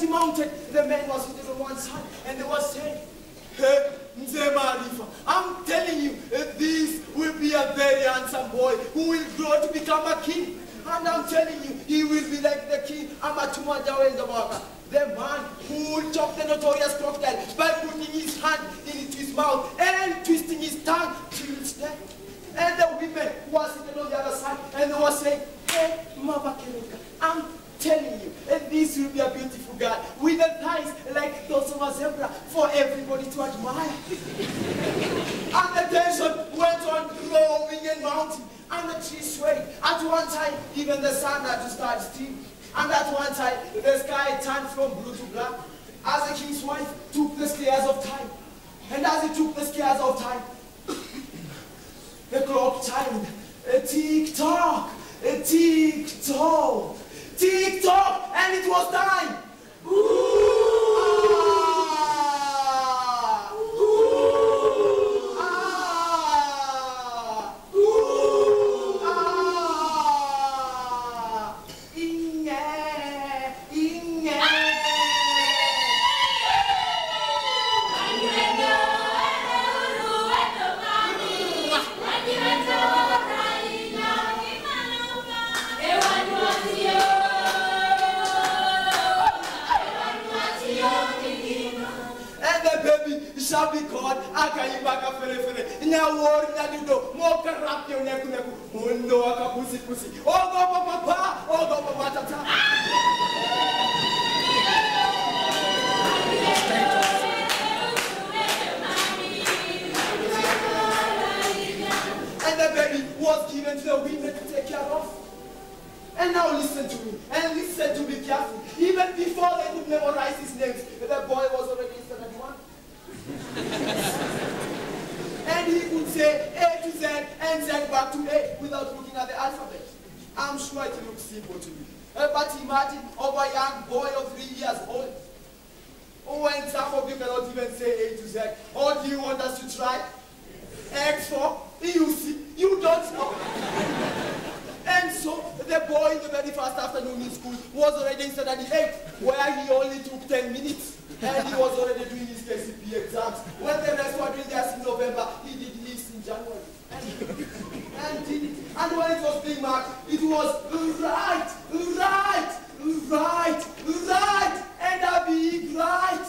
he mounted, the man was sitting on one side, and they were saying, "Hey, Mzee Marifa, I'm telling you, this will be a very handsome boy who will grow to become a king. And I'm telling you, he will be like the king, Amatuma Jawendawaka, the man who will chop the notorious crocodile by putting his hand into his mouth and twisting his tongue till it's dead." And the women who were sitting on the other side, and they were saying, "Hey, Mama Keruka, I'm telling you, this will be a beautiful girl with the thighs like those of a zebra for everybody to admire." And the tension went on growing and mounting, and the trees swayed. At one time, even the sun had to start still. And at one time, the sky turned from blue to black as the king's wife took the scales of time. And as he took the scales of time, the clock chimed, tick-tock, tick-tock, tick-tock, and it was time. Shall be called Akayibaka Fere Now war Nadido, Moka Rapio Neku, Mundo Akapusi Pussy, Ogo Papa, Ogo Papa. And the baby was given to the women to take care of. And now listen to me, and listen to me carefully. Even before they could memorize his names, the boy was already 71. And he could say A to Z and Z back to A without looking at the alphabet. I'm sure it looks simple to you. But imagine of a young boy of 3 years old. Oh, and some of you cannot even say A to Z. Or do you want us to try? X for you see, you don't know. And so the boy in the very first afternoon in school was already in standard 8, where he only took 10 minutes. And he was already doing his KCP exams. When the rest were doing theirs in November, he did his in January. And did it. And when it was being marked, it was right, and a big right.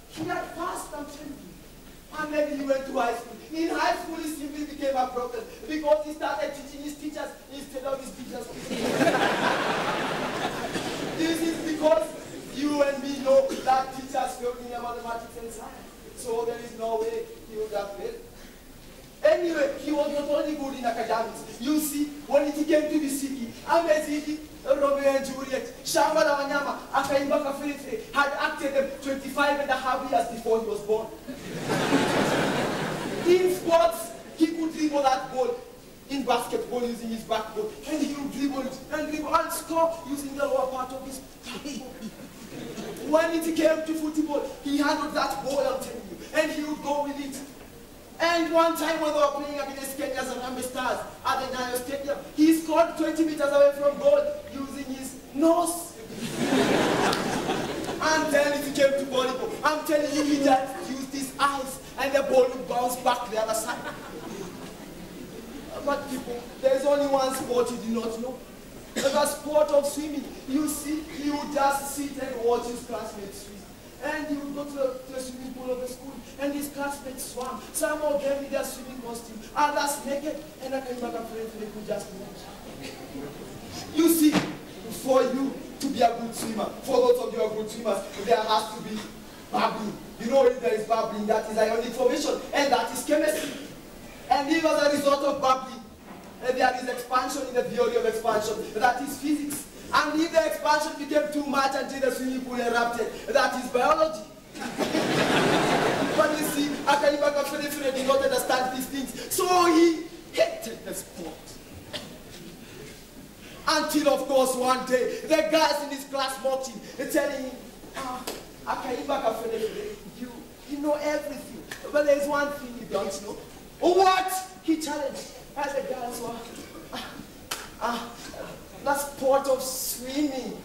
He had passed, I'm telling you. And then he went to high school. In high school, he simply became a problem because he started teaching his teachers instead of his teachers. This is because you and me know that teachers failed in mathematics and science. So there is no way he would have failed. Anyway, he was not only good in academics. You see, when it came to the city, Amazidi, Romeo and Juliet, Shambhala Wanyama, Akaimbaka Filife had acted them 25.5 years before he was born. In sports, he could dribble that ball. In basketball, using his backbone, and he would dribble and score using the lower part of his backbone. When it came to football, he handled that ball, I'm telling you, and he would go with it. And one time when they were playing against Kenya's and Harambee Stars at the Nyayo Stadium, he scored 20 meters away from goal using his nose. And then it came to volleyball. I'm telling you, he just used his eyes, and the ball would bounce back the other side. But people, there's only one sport you do not know. The sport of swimming. You see, he would just sit and watch his classmates swim. And he would go to the swimming pool of the school, and his classmates swam. Some of them with their swimming costume, others naked, and I came back and they could just watch. You see, for you to be a good swimmer, for those of you who are good swimmers, there has to be babbling. You know if there is babbling, that is ionic formation, and that is chemistry. And if as a result of babbling, there is expansion in the theory of expansion, that is physics. And if the expansion became too much until the swimming pool erupted, that is biology. But you see, Akayibaka Fere did not understand these things, so he hated the sport. Until, of course, one day, the guys in his class mocked him, telling him, Akayibaka Fere, you know everything, but there's one thing you don't know. What? He challenged, as the girls were, the sport of swimming.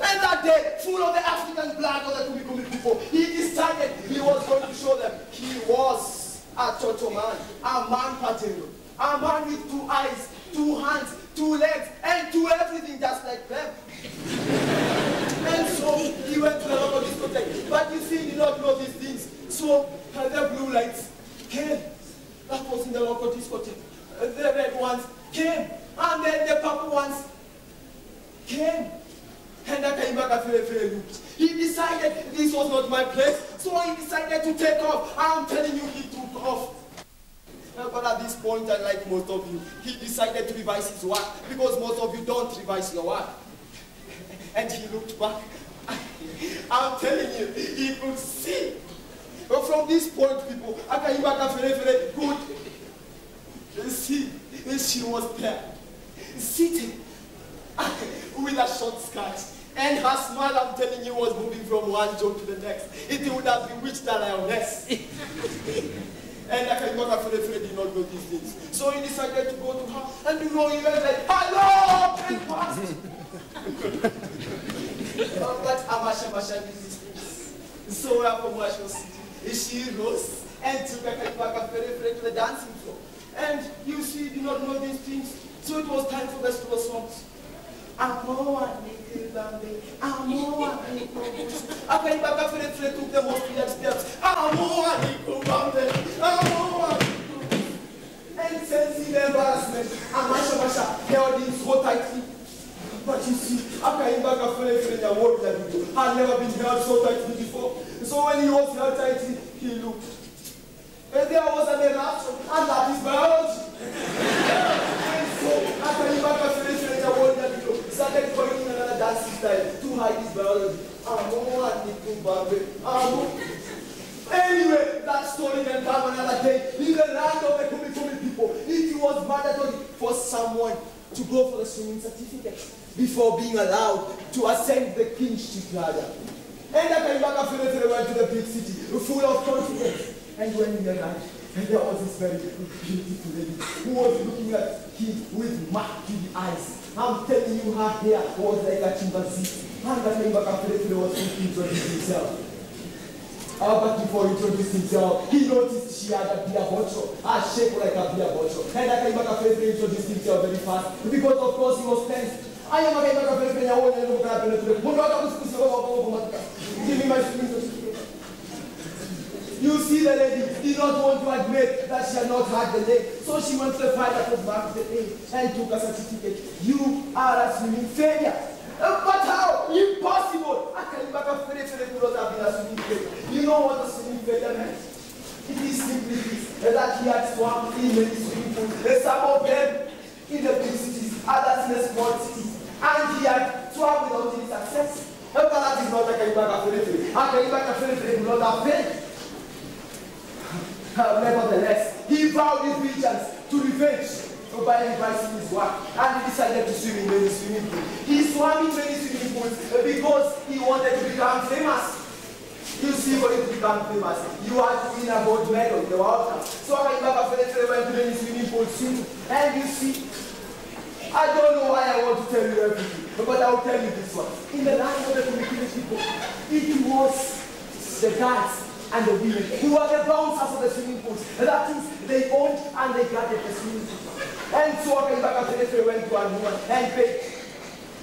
And that that day, full of the African blood of the Kumikumi people, he decided he was going to show them he was a total man, a man Patero, a man with 2 eyes, 2 hands, 2 legs, and 2 everything just like them. And so he went to the local discotheque. But you see, he did not know these things. So the blue lights came. That was in the local discotheque. The red ones came. And then the purple ones came. And I came back and looked. He decided this was not my place. So he decided to take off. I'm telling you, he took off. But at this point, unlike most of you, he decided to revise his work because most of you don't revise your work. And he looked back. I'm telling you, he could see. But from this point, people, Akaibaka very good. See, she was there, sitting with a short skirt. And her smile, I'm telling you, was moving from one joke to the next. It would have bewitched a lioness. And Akaibaka very did not know these things. So he decided to go to her. And you know, he went like, hello, breakfast. But Amasha did these things. So from where she was sitting, she rose and took Akaibaka very to the dancing floor. And you see, you do not know these things. So it was time for the slow songs. Akaibaka very took the most weird steps. And sensing the embarrassment, Amasha held him so tightly. But you see, Akaibaka had never been held so tightly before. So when he was held tightly, he looked. And there was an eruption, and that is biology. And so Akaibaka started going in another dancing style to hide his biology. Anyway, that story can come another day. In the land of the Kumikumi people, it was mandatory for someone to go for the swimming certificate before being allowed to ascend the kingship ladder. And Akaibaka went to the big city, full of confidence. And when he arrived, and there was this very beautiful lady who was looking at him with murky eyes. I'm telling you, her hair was like a chimpanzee. And Akaibaka was going to introduce himself. But before he introduced himself, he noticed she had a beer bottle, a shape like a beer bottle. And Akaibaka introduced himself very fast because, of course, he was tense. I am Akaibaka. Give me my swimming. You see, the lady did not want to admit that she had not had the name. So she went to the file that was marked the name and took a certificate. You are a swimming failure. But how? Impossible! Akaibaka could not have been a swimming failure. You know what a swimming failure meant? It is simply this, that he had swum in many swimming pools. Some of them in the big cities, others in the small cities. And he had swum without any success. But that is not Akaibaka Ferefere. Akaibaka Ferefere would not have failed. Nevertheless, he vowed his allegiance to revenge by revising his work, and he decided to swim in many swimming pools. He swam in many swimming pools because he wanted to become famous. You see, for you to become famous, you have to win a gold medal in the World Cup. So Akaibaka Ferefere went to many swimming pools swimming, and you see, I don't know why I want to tell you everything, but I will tell you this one. In the land of the Kumikumi people, it was the guys and the women who were the bouncers of the swimming pools. That is, they owned and they guarded the swimming pools. And so Akaibaka Ferefere went to a woman and paid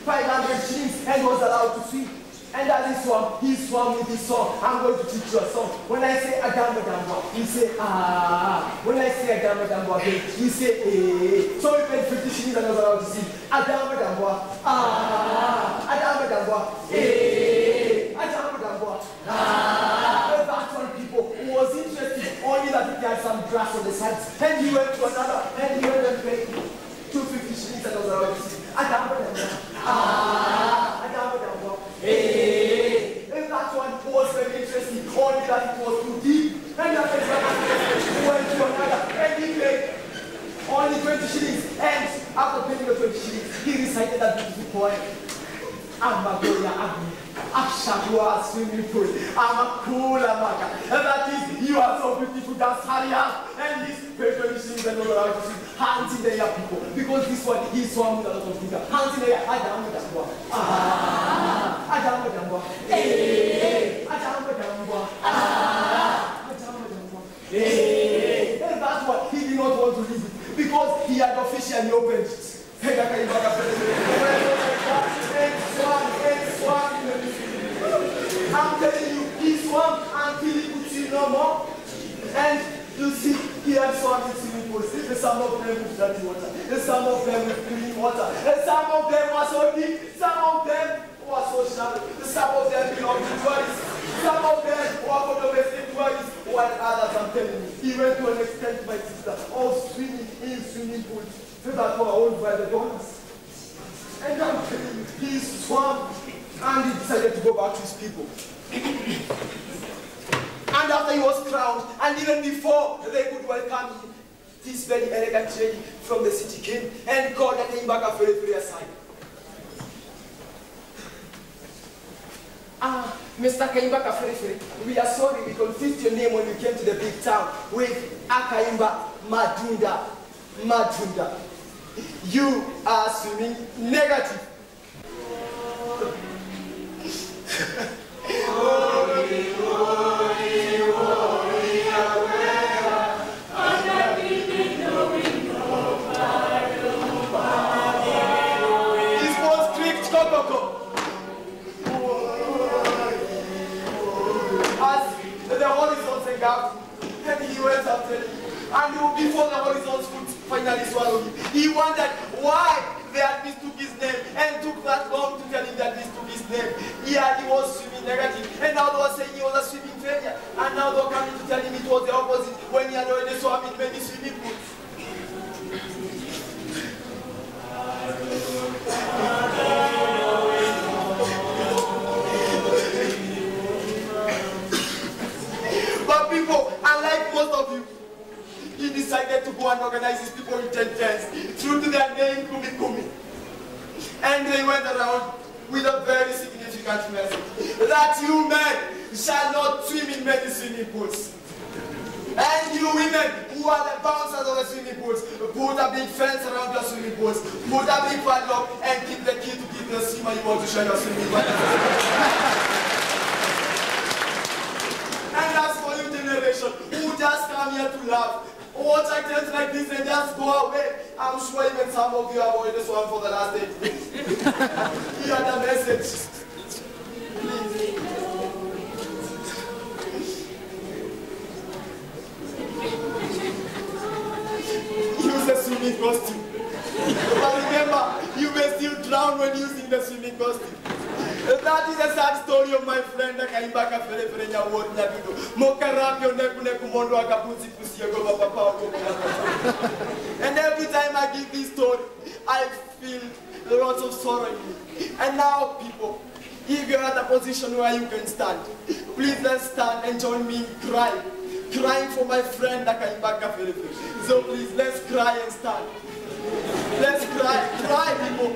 500 shillings and was allowed to swim. And as he swam with his song. I'm going to teach you a song. When I say Adamba Damba, you say ah. When I say Adamba Damba, you say eh. So we paid 50 shillings and I was allowed to sing Adamba Damba, ah. Adamba Damba, eh. Adamba Damba, ah. That one people who was interested only that he had some grass on the sides. And he went to another and he went and paid 250 shillings and I was allowed to sing Adamba Damba, ah. Adamba Damba, eh. And that one was very interesting, only that it was too deep. And that went to another, and he paid only 20 shillings. And after paying the 20 shillings, he recited that beautiful poem. Amagoya Agni, Ashakwa swimming pool, Amakula Maka. And that is, you are so beautiful, just hurry up. And he's paid 20 shillings and all around to swim. Hands in the air, people. Because this one, he swam with a lot of figure. Hands in the air, Adamadawa. Ah, Adamadawa. opened it. And Akaibaka swam in the sea. I'm telling you, he swam until he could see no more. And you see, he had swum in swimming pools. Some of them with dirty water, some of them with clean water, some of them were so deep, some of them were so shallow, some of them belonged to tourists, some of them were for domestic tourists, while others, I'm telling you, he went to an extent, my sister, of swimming in swimming pools that were owned by the donors. And I'm telling you, he swam and he decided to go back to his people. And after he was crowned, and even before they could welcome him, this very elegant lady from the city came and called Akaibaka Ferefere aside. Mr. Akaibaka Ferefere, we are sorry we confused your name when you came to the big town with Akaimba Madunda. Madunda. You are swimming negative. And he went after him. And before the horizons could finally swallow him, he wondered why they had mistook his name and took that long to tell him that mistook his name. Yeah, he was swimming negative. And now they were saying he was a swimming failure. And now they were coming to tell him it was the opposite when he had already swum in many swimming pools. But people, unlike most of you, he decided to go and organize his people in 10 tents, true to their name, Kumi Kumi. And they went around with a very significant message, that you men shall not swim in many swimming pools. And you women who are the bouncers of the swimming pools, put a big fence around your swimming pools, put a big padlock, and keep the key to keep the swimmer you want to share your swimming pool. And as for you generation who just come here to laugh, watch items like this and just go away, I'm sure even some of you have already swum for the last 8 days. Hear the message. Please. Use a swimming costume. But remember, you may still drown when using the swimming costume. That is a sad story of my friend Akaibaka Ferefere Nyawood Nyabido. Mokarapio neku mondo akapuzi pusiego papa. And every time I give this story, I feel lots of sorrow in me. And now, people, if you're at a position where you can stand, please let's stand and join me in crying. Crying for my friend Akaibaka Ferefere. So please, let's cry and stand. Let's cry, people.